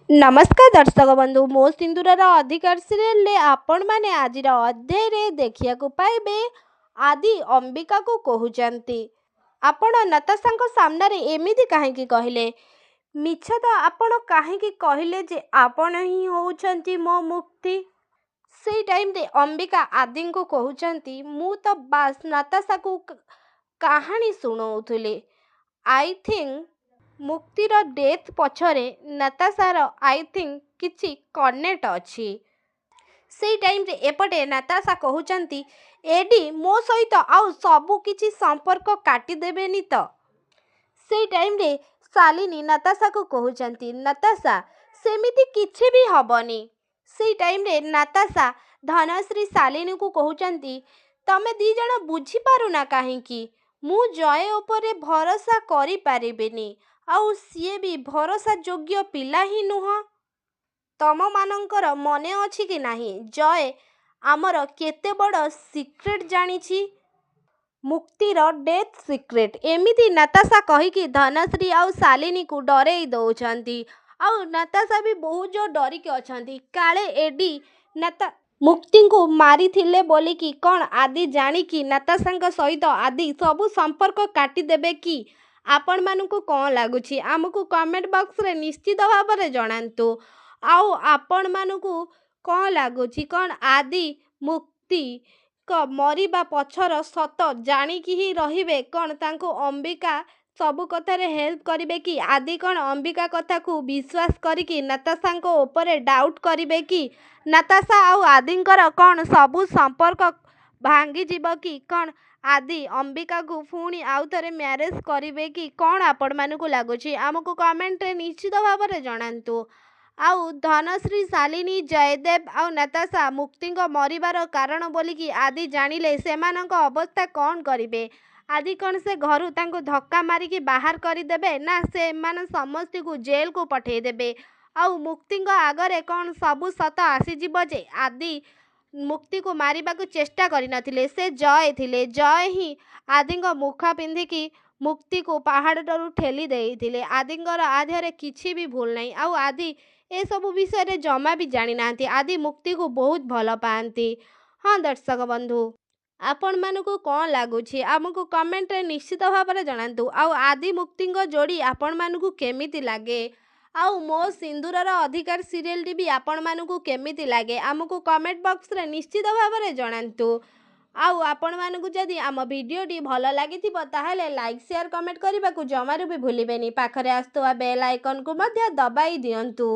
नमस्कार दर्शक बंधु मो सिंदूरर अधिकार सीरियल आपण मैंने आज अध्याय देखिया पाइबे आदि अंबिका को कहते आपण नताशा सामने एमती कहीं कहले मिछ तो आपण कहीं कहले जे आपण ही होउछंती मो मुक्ति से टाइम रे अंबिका आदि को कहते मु तो बास नताशा को कहानी शुणाऊली आई थिंक मुक्तिर डेथ पछरे नताशार आई थिंक किछि कनेक्ट अछि से टाइम रे एपटे नताशा कहउचंती एडी मो सहित आउ सबु किछि संपर्क काटी देबेनी तो से टाइम रे शालिनी नताशा को कहउचंती नताशा सेमिति किछि भी हबनी से टाइम रे नताशा धनश्री शालिनी को कहउचंती तमे दी जण बुझी पारुना काहेकि मु जय उपरे भरोसा करि पारिबेनी आउ सीए भी भरोसा योग्य पिला ही नुह तम मानकर मने अछि कि नाही जय आमर केते बड़ सिक्रेट जानिछि मुक्तिर डेथ सिक्रेट एमिति नताशा कहिकी धनश्री आउ शालिनी को डरेई दउछंती आउ नताशा भी बहुत जो डरिके अछंती काले एडी नता मुक्ति को मारी थिले बोलिकी कौन आदि जानिकी नताशा सहित आदि सबु संपर्क काटी देबे कि आपण मानकु कौन लागुछि आमको कमेंट बॉक्स रे निश्चित भाव में जणांतु आउ आपण मानकु कौन लागुछि कौन आदि मुक्ति क मरिबा पछर सत जानिकी ही रहिबे कौन तांको अंबिका सबु कथारे हेल्प करिवे कि आदि कौन अंबिका कथा को विश्वास करिकी नताशा ऊपर डाउट करिवे कि नताशा आउ आदिंकर कौन सबु संपर्क भांगी जीव कि कौन आदि अंबिका को पुणी आउ थे मैरेज करिवे कि कौन आपण मानकु लागुछि आमको कमेंट रे निश्चित भाव में जणांतु आउ धनश्री शालिनी जयदेव आउ नताशा मुक्ति मरिबार कारण बोलिकी आदि जानिले सेमानक अवस्था कौन करिवे आदि कौन से घर तांको धक्का मारिकी बाहर करदेबे ना से समस्त को जेल को पठे देबे आउ मुक्ति आगरे कौन सबु सत आसीजिव जे आदि मुक्ति को मारिबा को चेष्टा करिनथिले से जय थिले जय ही आदि मुखा पिंधिकी मुक्ति को पहाड़ ठेली देइथिले आदिंगर आधारे किछि भी भूल नहीं आउ आदि ए सब विषय रे जमा भी जानी नांती आदि मुक्ति को बहुत भल पाती। हाँ दर्शक बंधु आपण मानकु कौन लागुछि आमको कमेंट रे निश्चित भाव में जणांतु आउ आदि मुक्ति जोड़ी आपण मानकु केमिति लागे आउ मो सिंदूरर अधिकार सीरियल टी भी आपण मानकु केमिति लागे आमको कमेंट बॉक्स रे निश्चित भाव में जणांतु आउ आपण मानकु जदि आम वीडियो टी भल लागिथिबो ताहेले लाइक शेयर कमेंट करबा को जमारू भी भूलिबेनी पाखरे आस्तुवा बेल आइकन को मध्य दबाई दियंतु।